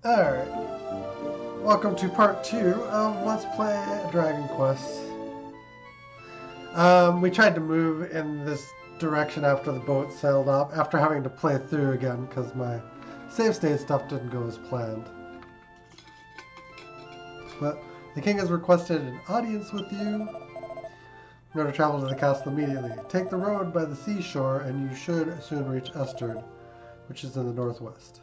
Alright, welcome to part 2 of Let's Play Dragon Quest. We tried to move in this direction after the boat sailed off, after having to play through again because my save state stuff didn't go as planned. But the king has requested an audience with you in order to travel to the castle immediately. Take the road by the seashore and you should soon reach Estard, which is in the northwest.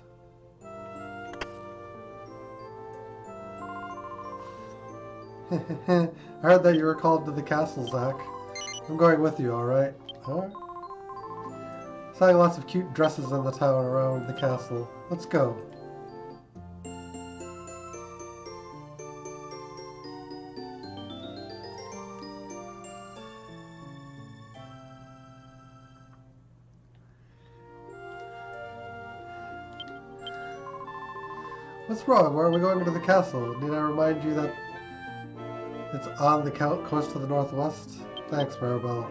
I heard that you were called to the castle, Zach. I'm going with you, alright? Alright. Selling lots of cute dresses in the town around the castle. Let's go. What's wrong? Why are we going to the castle? Need I remind you that it's on the coast to the northwest? Thanks, Maribel.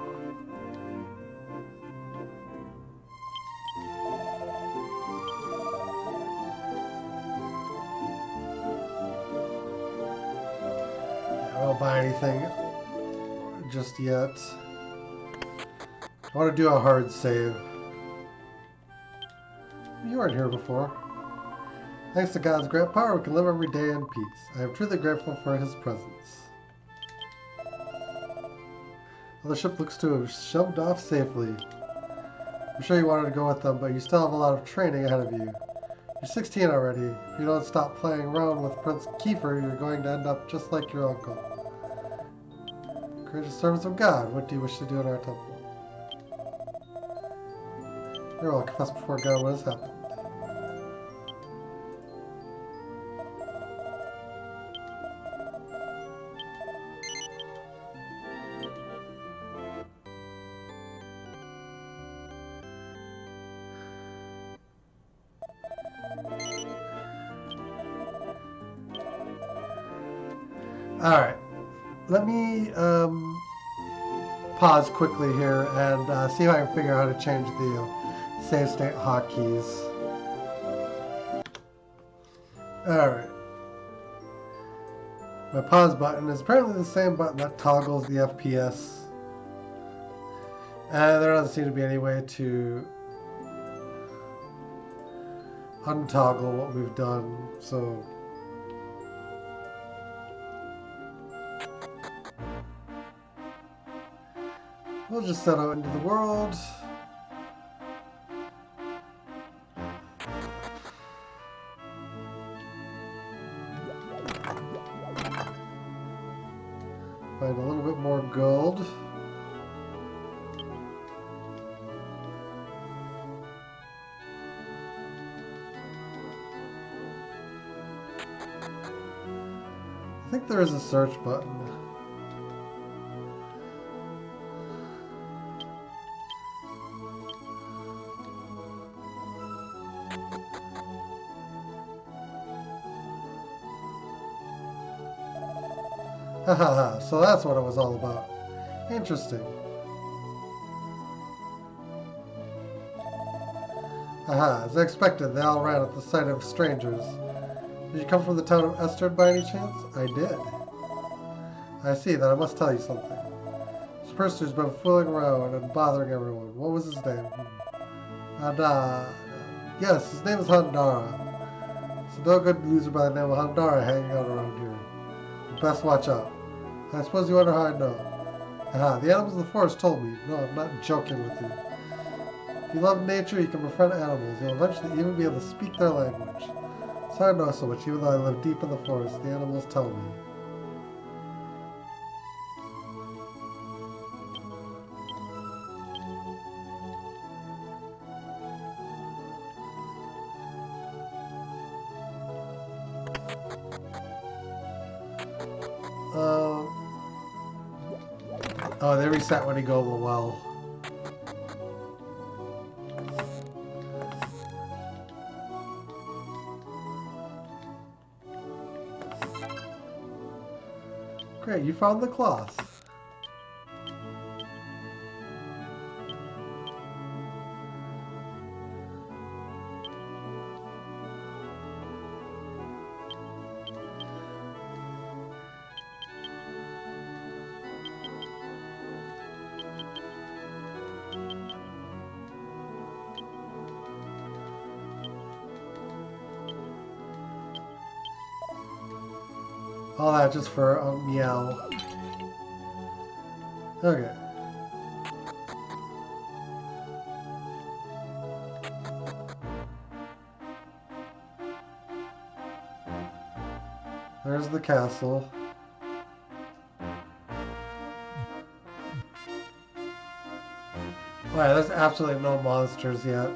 I don't buy anything just yet. I want to do a hard save. You weren't here before. Thanks to God's great power, we can live every day in peace. I am truly grateful for his presence. Well, the ship looks to have shoved off safely. I'm sure you wanted to go with them, but you still have a lot of training ahead of you. You're 16 already. If you don't stop playing around with Prince Kiefer, you're going to end up just like your uncle. Courageous servants of God, what do you wish to do in our temple? Very well, confess before God what has happened. Alright, let me pause quickly here and see if I can figure out how to change the save state hotkeys. Alright. My pause button is apparently the same button that toggles the FPS. And there doesn't seem to be any way to untoggle what we've done, so we'll just set out into the world. Find a little bit more gold. I think there is a search button. Hahaha, so that's what it was all about. Interesting. Aha, as I expected, they all ran at the sight of strangers. Did you come from the town of Estard by any chance? I did. I see, then I must tell you something. This person who's been fooling around and bothering everyone. What was his name? Yes, his name is Handara. So no good loser by the name of Handara hanging out around here. You best watch out. I suppose you wonder how I know. Aha, the animals of the forest told me. No, I'm not joking with you. If you love nature, you can befriend animals. You'll eventually even be able to speak their language. So I know so much, even though I live deep in the forest. The animals tell me. Oh, they reset when you go to the well. Great, you found the cloth. All that just for a meow. Okay. There's the castle. Oh yeah, there's absolutely no monsters yet.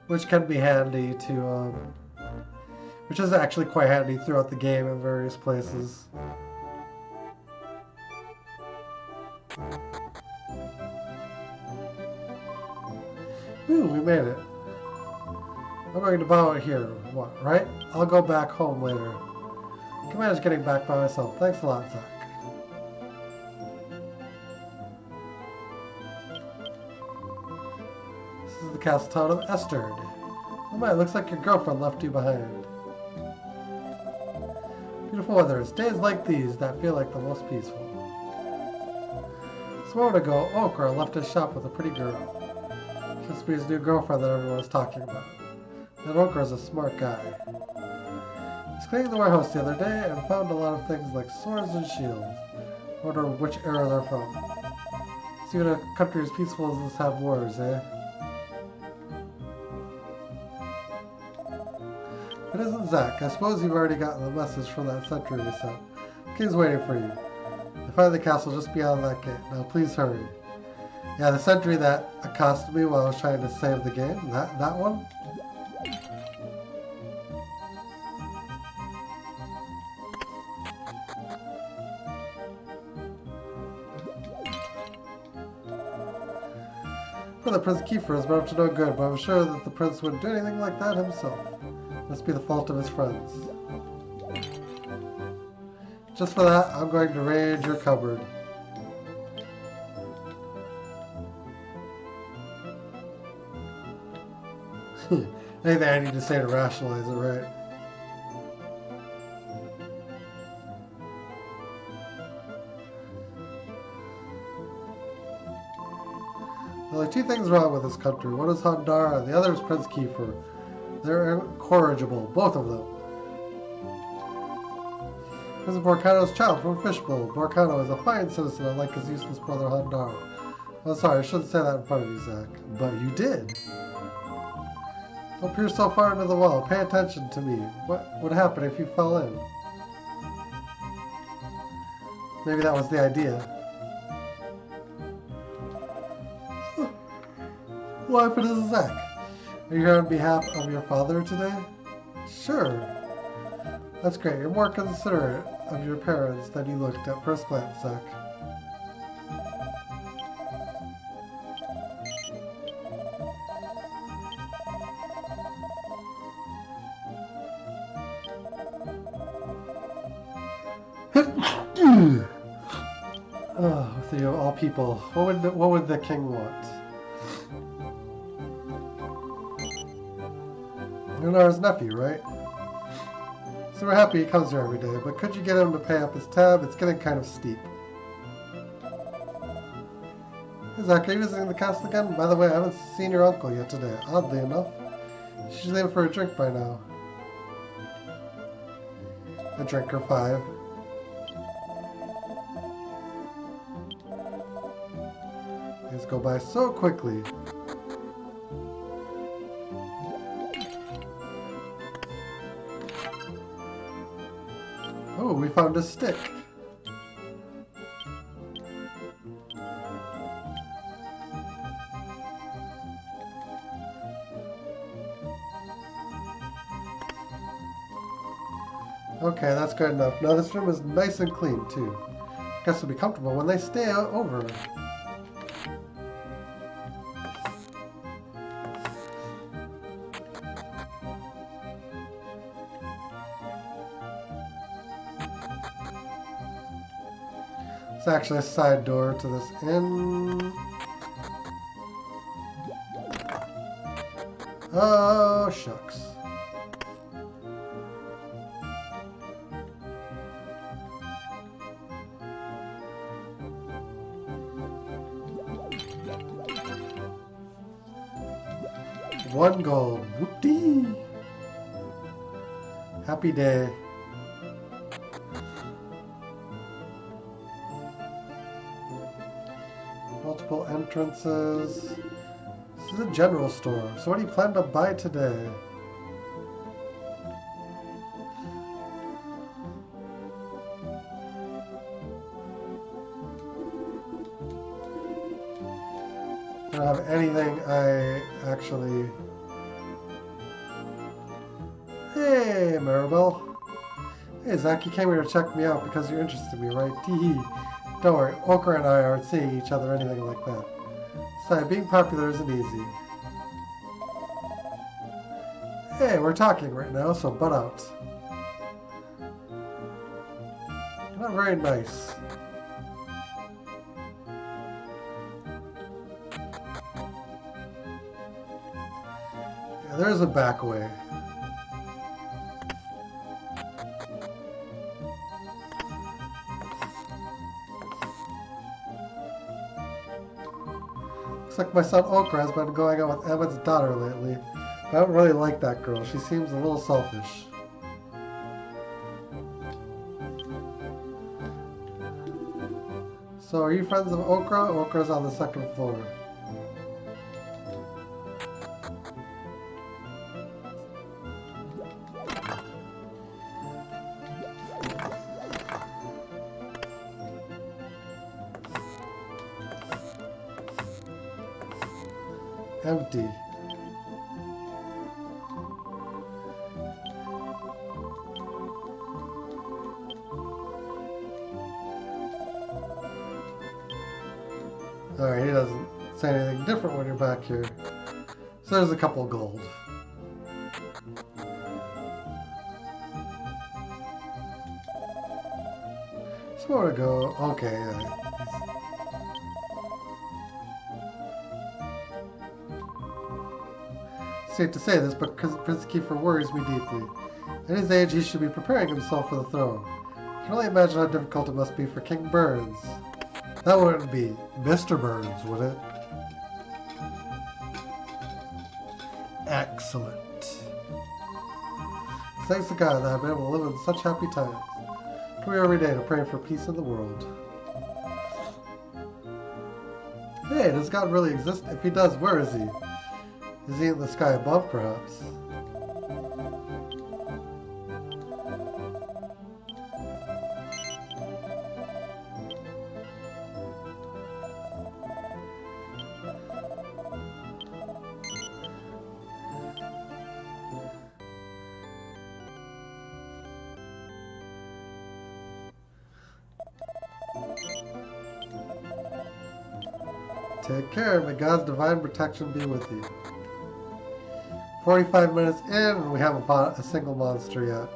Which can be handy to, which is actually quite handy throughout the game in various places. Ooh, we made it. I'm going to bow out here. What, right? I'll go back home later. I can manage getting back by myself. Thanks a lot, Zach. This is the castle town of Estard. Oh my, it looks like your girlfriend left you behind. Beautiful weather. It's days like these that feel like the most peaceful. Just a moment ago, Okra left his shop with a pretty girl. She must be his new girlfriend that everyone was talking about. That Okra is a smart guy. He was cleaning the warehouse the other day and found a lot of things like swords and shields. I wonder which era they're from. See what a country as peaceful as this have wars, eh? It isn't Zach. I suppose you've already gotten the message from that sentry we sent. The king's waiting for you. I find the castle just beyond that gate. Now please hurry. Yeah, the sentry that accosted me while I was trying to save the game. That one? Well, the Prince Kiefer has been up to no good, but I'm sure that the prince wouldn't do anything like that himself. Must be the fault of his friends. Just for that, I'm going to raid your cupboard. Anything I need to say to rationalize it, right? There are two things wrong with this country. One is Handara, and the other is Prince Kiefer. They're incorrigible, both of them. This is Borcano's child from Fishbowl. Borcano is a fine citizen, unlike his useless brother Handara. Oh, sorry, I shouldn't say that in front of you, Zach. But you did. Don't peer so far into the well. Pay attention to me. What would happen if you fell in? Maybe that was the idea. What happened to Zach? Are you here on behalf of your father today? Sure. That's great. You're more considerate of your parents than you looked at first glance, Zach. Oh, Theo, of all people, what would the king want? You're Nara's nephew, right? So we're happy he comes here every day, but could you get him to pay up his tab? It's getting kind of steep. Hey Zach, are you visiting the castle again? By the way, I haven't seen your uncle yet today, oddly enough. She's in for a drink by now. A drink or 5. These go by so quickly. Oh, we found a stick. Okay, that's good enough. Now this room is nice and clean, too. Guess it'll be comfortable when they stay over. It's actually a side door to this inn. Oh, shucks. 1 gold. Whoop-dee! Happy day. Multiple entrances. This is a general store. So what do you plan to buy today? I don't have anything I actually... Hey, Maribel. Hey, Zach, you came here to check me out because you're interested in me, right? Tee-hee. Don't worry, Okra and I aren't seeing each other or anything like that. Besides, being popular isn't easy. Hey, we're talking right now, so butt out. You're not very nice. Yeah, there's a back way. Looks like my son Okra has been going out with Emmett's daughter lately. But I don't really like that girl. She seems a little selfish. So, are you friends of Okra? Okra's on the 2nd floor. Empty. Alright, he doesn't say anything different when you're back here. So there's a couple gold. So more to go. Okay, yeah. Safe to say this, but Prince Kiefer worries me deeply. At his age, he should be preparing himself for the throne. I can only imagine how difficult it must be for King Burns. That wouldn't be Mr. Burns, would it? Excellent. Thanks to God that I've been able to live in such happy times. Come here every day to pray for peace in the world. Hey, does God really exist? If he does, where is he? Is he in the sky above, perhaps? Take care. May God's divine protection be with you. 45 minutes in, and we haven't bought a single monster yet.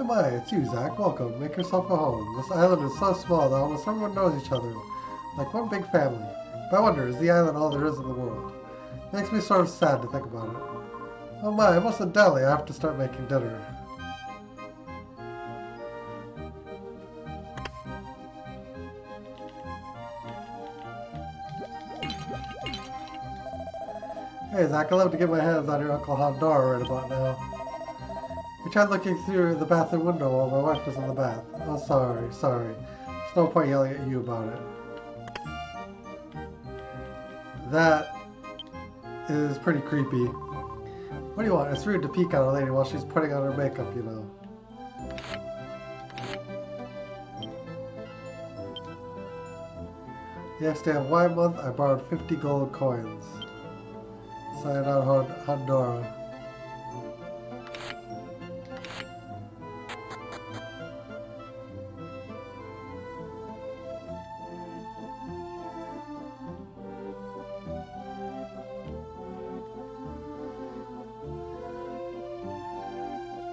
My, it's you, Zach. Welcome. Make yourself at home. This island is so small that almost everyone knows each other, like one big family. But I wonder, is the island all there is in the world? It makes me sort of sad to think about it. Oh my, I'm almost in Delhi. I have to start making dinner. Hey, Zach, I'd love to get my hands on your Uncle Hondora right about now. We tried looking through the bathroom window while my wife was in the bath. Oh, sorry. There's no point yelling at you about it. That is pretty creepy. What do you want? It's rude to peek on a lady while she's putting on her makeup, you know. Yes, to have Y month, I borrowed 50 gold coins. Sign out Hondora.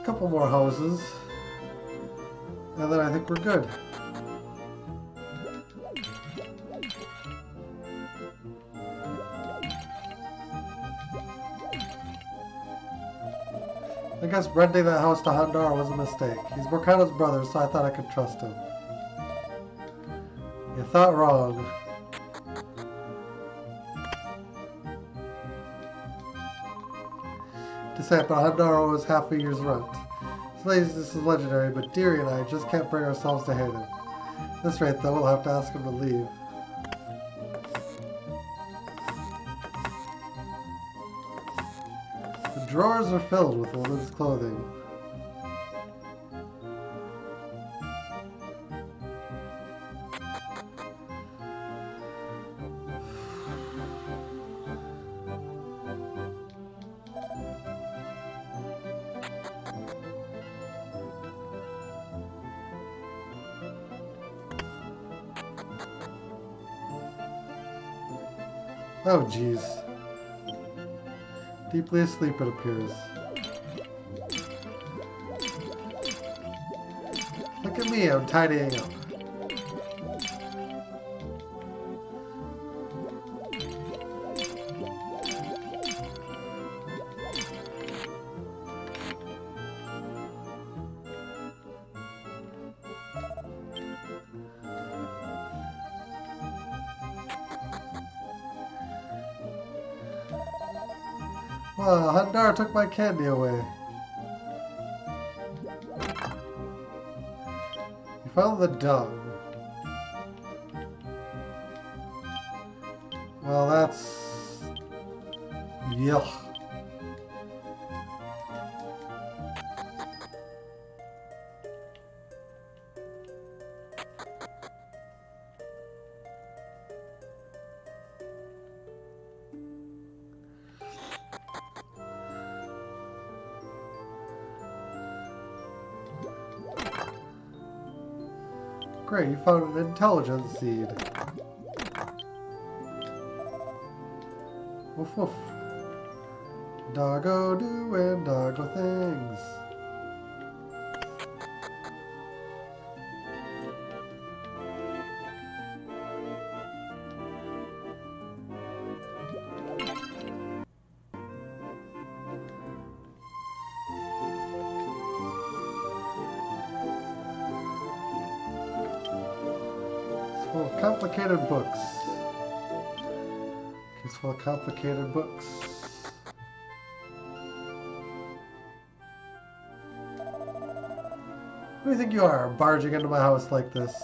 Couple more houses, and then I think we're good. guess renting that house to Handara was a mistake. He's Morgana's brother, so I thought I could trust him. You thought wrong. To say, but Handara owes half a year's rent. His laziness is legendary, but Deary and I just can't bring ourselves to hate him. At this rate, though, we'll have to ask him to leave. The drawers are filled with women's clothing. Oh, jeez. Deeply asleep, it appears. Look at me, I'm tidying up. Wow, Handara took my candy away. You found the dog. Well, that's... yuck. Great, you found an intelligence seed. Woof woof. Doggo doing doggo things. Full of complicated books. It's full of complicated books. Who do you think you are, barging into my house like this?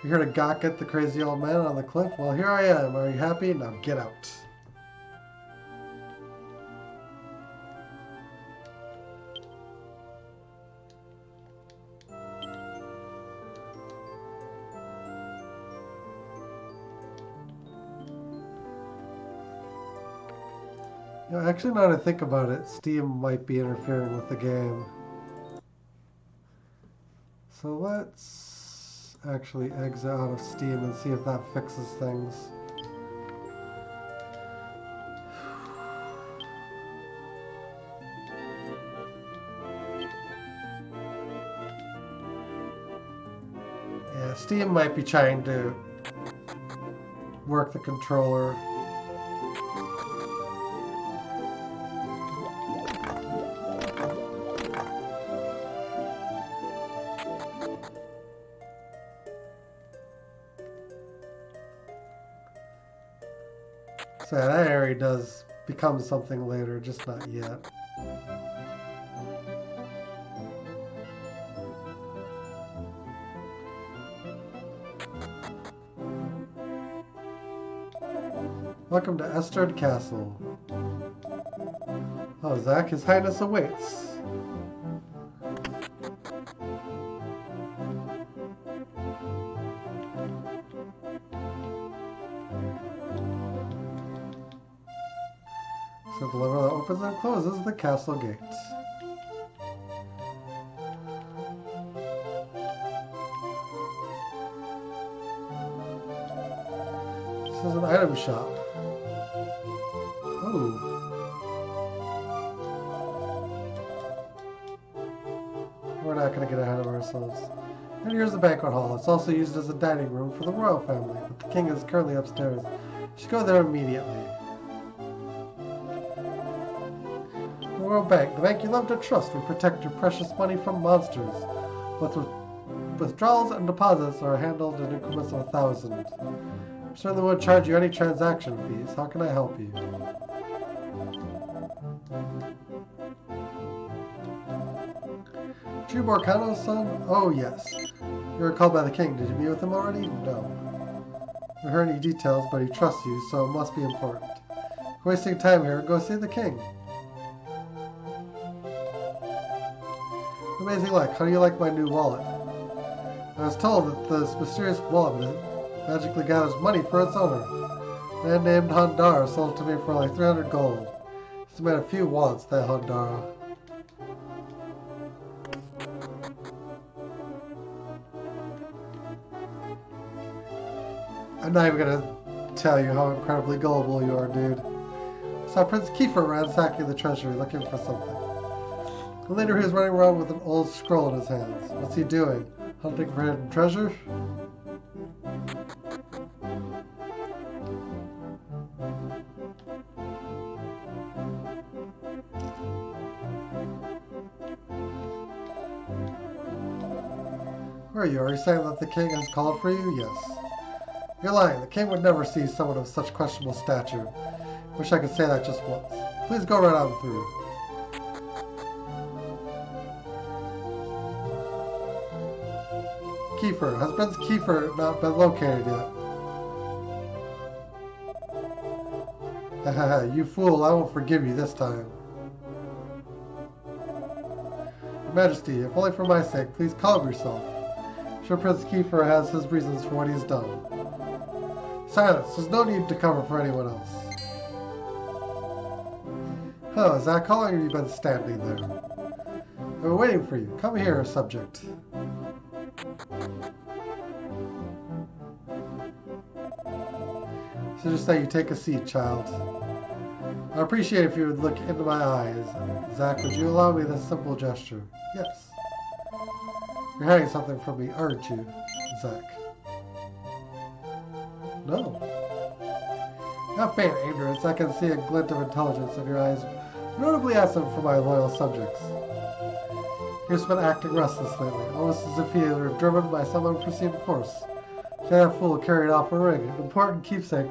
You here to gawk at the crazy old man on the cliff? Well, here I am. Are you happy? Now get out. You know, actually, now that I think about it, Steam might be interfering with the game. So let's actually exit out of Steam and see if that fixes things. Yeah, Steam might be trying to work the controller. So yeah, that area does become something later, just not yet. Welcome to Estard Castle. Oh, Zach, His Highness awaits. So the lever that opens and closes the castle gates. This is an item shop. Ooh. We're not going to get ahead of ourselves. And here's the banquet hall. It's also used as a dining room for the royal family, but the king is currently upstairs. You should go there immediately. The Royal Bank, the bank you love to trust, will protect your precious money from monsters. Both withdrawals and deposits are handled in increments of 1,000. I certainly won't charge you any transaction fees. How can I help you? Drew Borcano's son? Oh, yes. You were called by the king. Did you meet with him already? No. I haven't heard any details, but he trusts you, so it must be important. If you're wasting time here, go see the king. Amazing luck. How do you like my new wallet? I was told that this mysterious wallet magically gathers money for its owner. A man named Handara sold it to me for only 300 gold. He's made a few wallets, that Handara. I'm not even gonna tell you how incredibly gullible you are, dude. I saw Prince Kiefer ransacking the treasury looking for something. And later he was running around with an old scroll in his hands. What's he doing? Hunting for hidden treasure? Where are you? Are you saying that the king has called for you? Yes. You're lying. The king would never see someone of such questionable stature. Wish I could say that just once. Please go right on through. Kiefer. Has Prince Kiefer not been located yet? Haha, you fool. I won't forgive you this time. Your Majesty, if only for my sake, please calm yourself. I'm sure Prince Kiefer has his reasons for what he's done. Silence. There's no need to cover for anyone else. Huh, Zach, how long have you been standing there? I've been waiting for you. Come here, subject. So just that you take a seat, child. I'd appreciate if you would look into my eyes. Zach, would you allow me this simple gesture? Yes. You're hiding something from me, aren't you, Zach? No. Not faint ignorance, I can see a glint of intelligence in your eyes, notably absent from my loyal subjects. He's been acting restless lately, almost as if he were driven by some unforeseen force. That fool carried off a ring, an important keepsake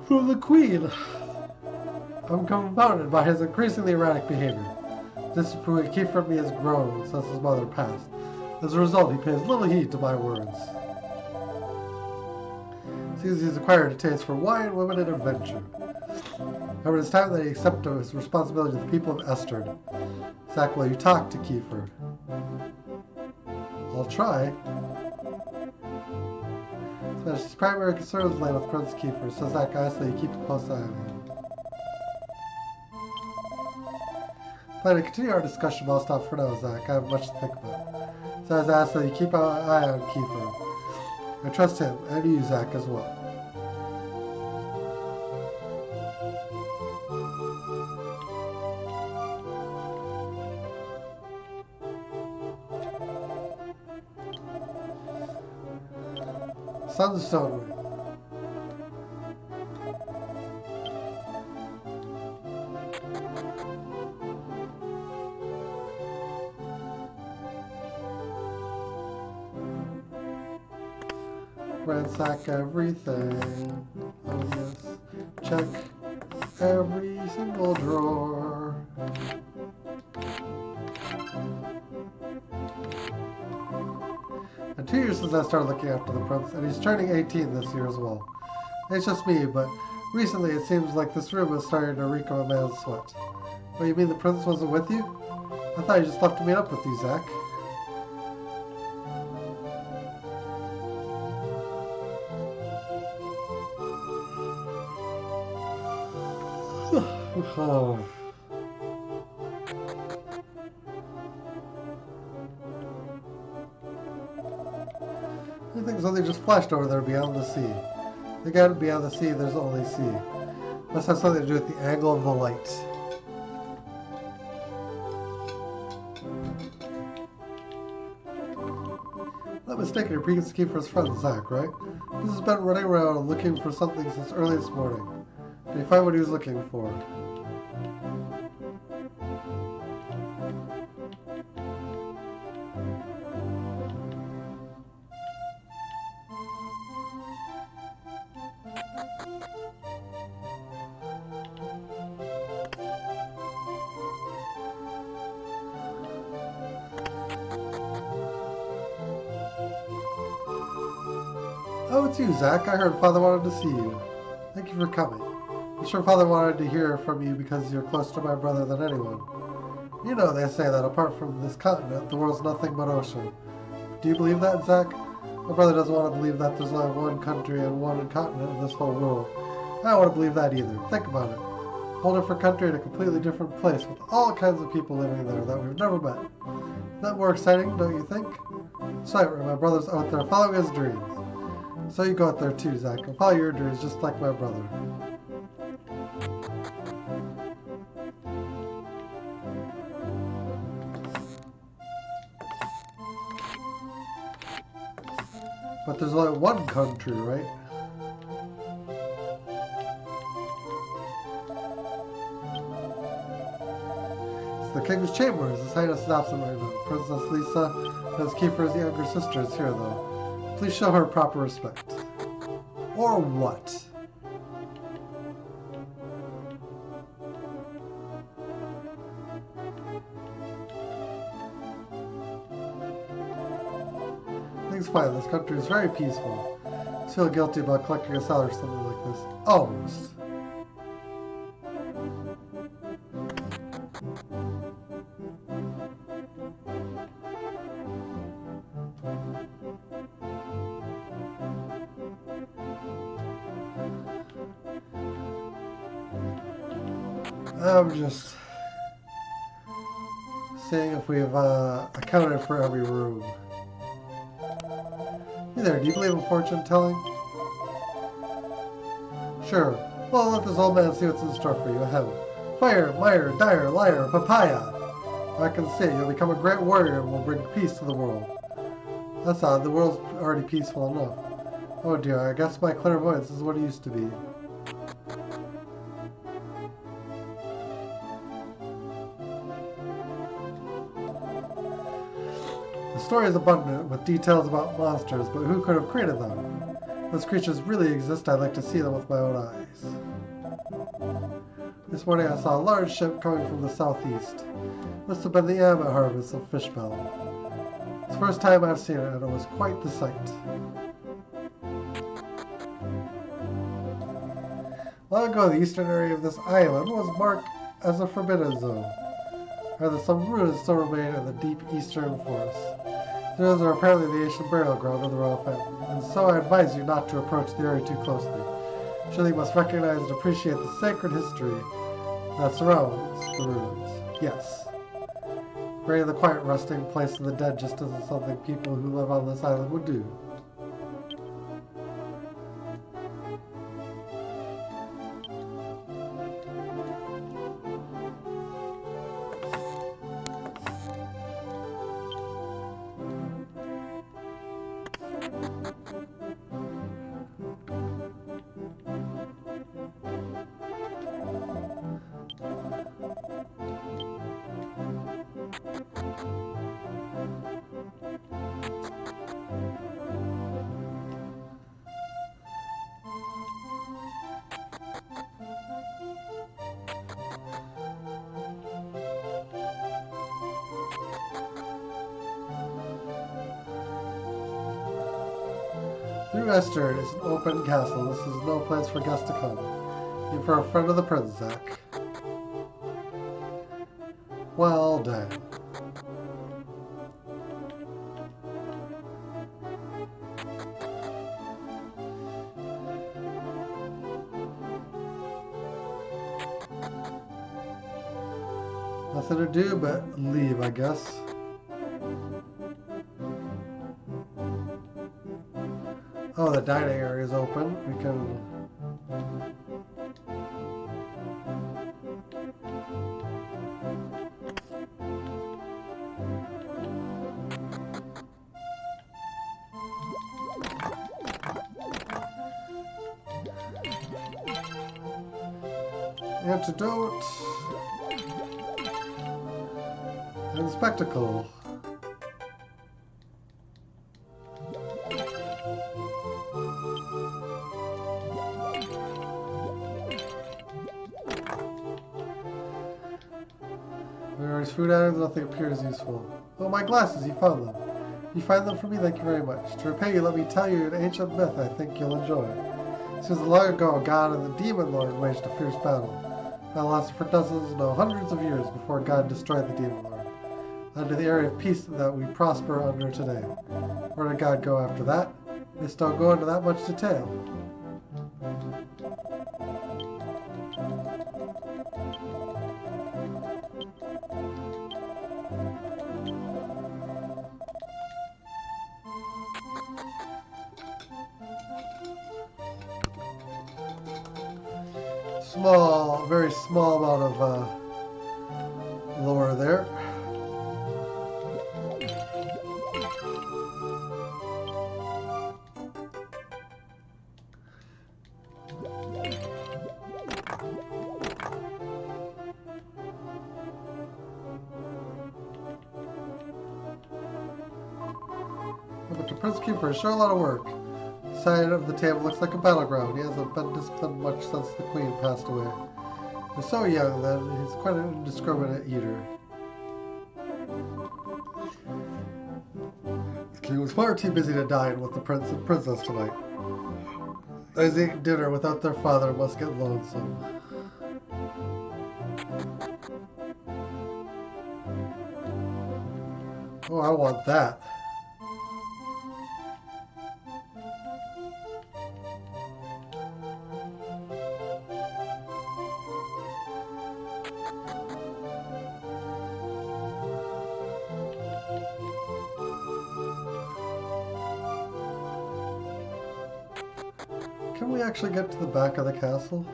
from the Queen. I'm confounded by his increasingly erratic behavior. Disapproval he keeps from me has grown since his mother passed. As a result, he pays little heed to my words. Seems he's acquired a taste for wine, women, and adventure. However, it's time that he accept his responsibility to the people of Estard. Zach, will you talk to Kiefer? I'll try. His primary concerns lay with Prince Kiefer, so Zach asks that you keep a close eye on him. Plan to continue our discussion, but I'll stop for now, Zach. I have much to think about. So I ask that you keep an eye on Kiefer. I trust him, and you, Zach, as well. Sunstone. Ransack everything. Oh yes. Check every single drawer. And 2 years since I started looking after the prince, and he's turning 18 this year as well. It's just me, but recently it seems like this room is starting to reek of a man's sweat. Oh, you mean the prince wasn't with you? I thought you just left to meet up with you, Zach. Oh. Everything's only just flashed over there beyond the sea. Again, beyond the sea, there's only sea. Must have something to do with the angle of the light. Not mistaken, you're Prince Kiefer's friend, Zach, right? This has been running around looking for something since early this morning. Did he find what he was looking for? Oh, it's you, Zach. I heard Father wanted to see you. Thank you for coming. I'm sure Father wanted to hear from you because you're closer to my brother than anyone. You know, they say that apart from this continent, the world's nothing but ocean. Do you believe that, Zach? My brother doesn't want to believe that there's only one country and one continent in this whole world. I don't want to believe that either. Think about it. A whole different country in a completely different place with all kinds of people living there that we've never met. Isn't that more exciting, don't you think? That's right, my brother's out there following his dreams. So you go out there too, Zach, and follow your dreams just like my brother. But there's only one country, right? It's the King's Chambers. His Highness is absent right now. Princess Lisa and his Kiefer's younger sister is here, though. Please show her proper respect. Or what? Things fine. This country is very peaceful. I feel guilty about collecting a salary or something like this. Almost. I'm just seeing if we've accounted for every room. Hey there, do you believe in fortune telling? Sure. Well, let this old man see what's in store for you. Ahem. Fire, mire, dire, liar, papaya. I can see you'll become a great warrior and will bring peace to the world. That's odd. The world's already peaceful enough. Oh dear, I guess my clairvoyance is what it used to be. The story is abundant with details about monsters, but who could have created them? If those creatures really exist, I'd like to see them with my own eyes. This morning I saw a large ship coming from the southeast. Must have been the Amma harvest of Fishbell. It's the first time I've seen it, and it was quite the sight. Long ago, the eastern area of this island was marked as a forbidden zone. However, some ruins still remain in the deep eastern forest. Those are apparently the ancient burial ground of the royal family, and so I advise you not to approach the area too closely. Surely you must recognize and appreciate the sacred history that surrounds the ruins. Yes. Creating the quiet resting place of the dead just isn't something people who live on this island would do. New Estard is an open castle. This is no place for guests to come. Even for a friend of the prince, Zach. Well done. Nothing to do but leave, I guess. Oh, the dining area is open. We can... Antidote. And spectacle. Various food items, nothing appears useful. Oh, my glasses, you found them. You find them for me? Thank you very much. To repay you, let me tell you an ancient myth I think you'll enjoy. Since long ago, God and the Demon Lord waged a fierce battle. That lasted for dozens, no, hundreds of years before God destroyed the Demon Lord. Under the area of peace that we prosper under today. Where did God go after that? This don't go into that much detail. Very small amount of lore there. But the Prince Keeper is sure a lot of work. The side of the table looks like a battleground. He hasn't been disciplined much since the Queen passed away. He's so young that he's quite an indiscriminate eater. The king was far too busy to dine with the prince and princess tonight. Those eating dinner without their father must get lonesome. Oh, I want that. Can we actually get to the back of the castle?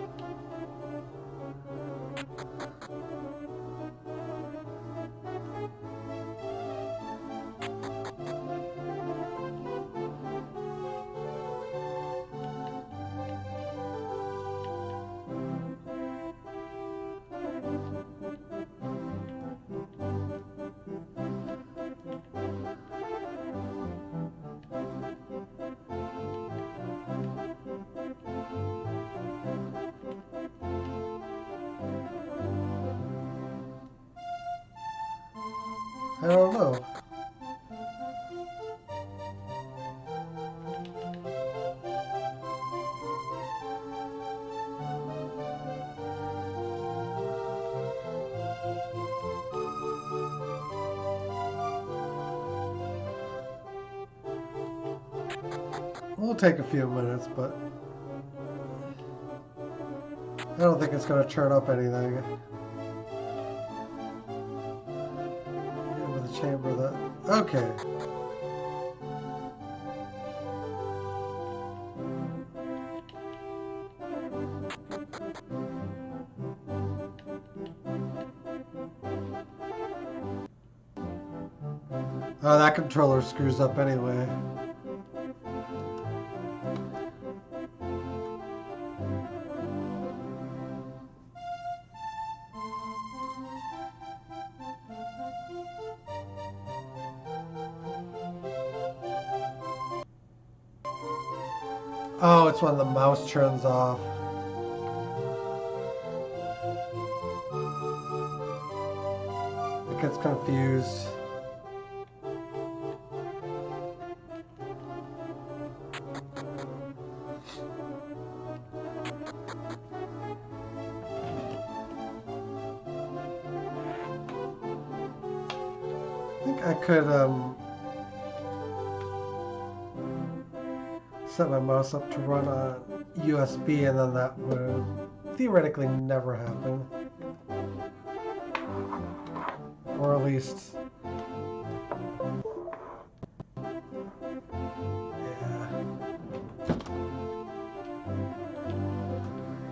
I don't know. It'll take a few minutes, but I don't think it's going to turn up anything. Chamber that. Okay. Oh, that controller screws up anyway. Oh, it's when the mouse turns off. It gets confused. I think I could, set my mouse up to run on USB, and then that would theoretically never happen. Or at least... yeah.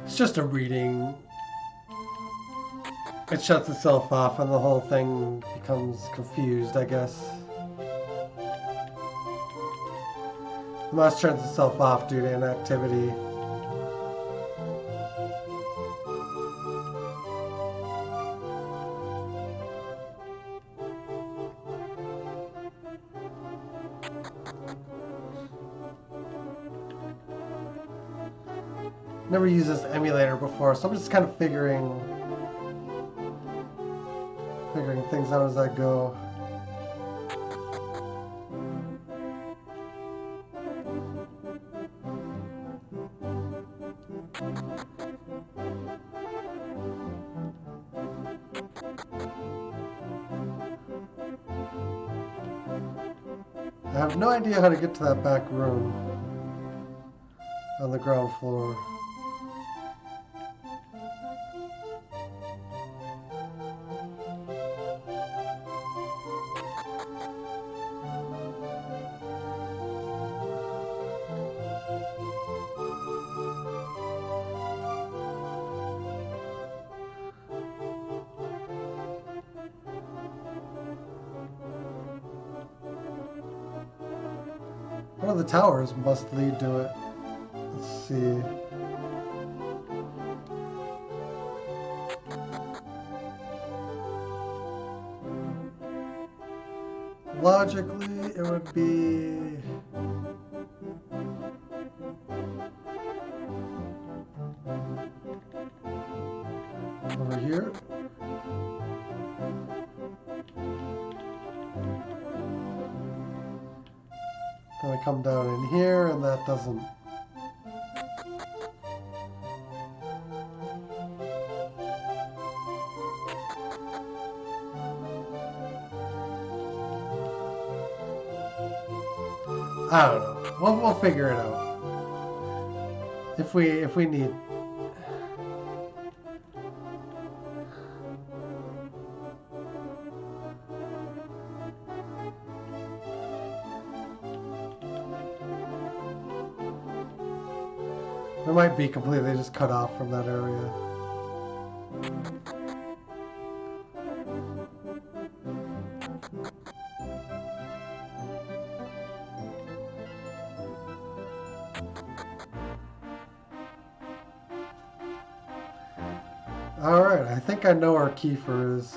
It's just a reading. It shuts itself off and the whole thing becomes confused, I guess. The mouse turns itself off due to inactivity. Never used this emulator before, so I'm just kind of figuring things out as I go. I have no idea how to get to that back room on the ground floor. One of the towers must lead to it. Let's see. Logically, it would be... over here. Then I come down in here, and that doesn't... I don't know. We'll figure it out. If we need. It might be completely just cut off from that area. Alright, I think I know where Kiefer is.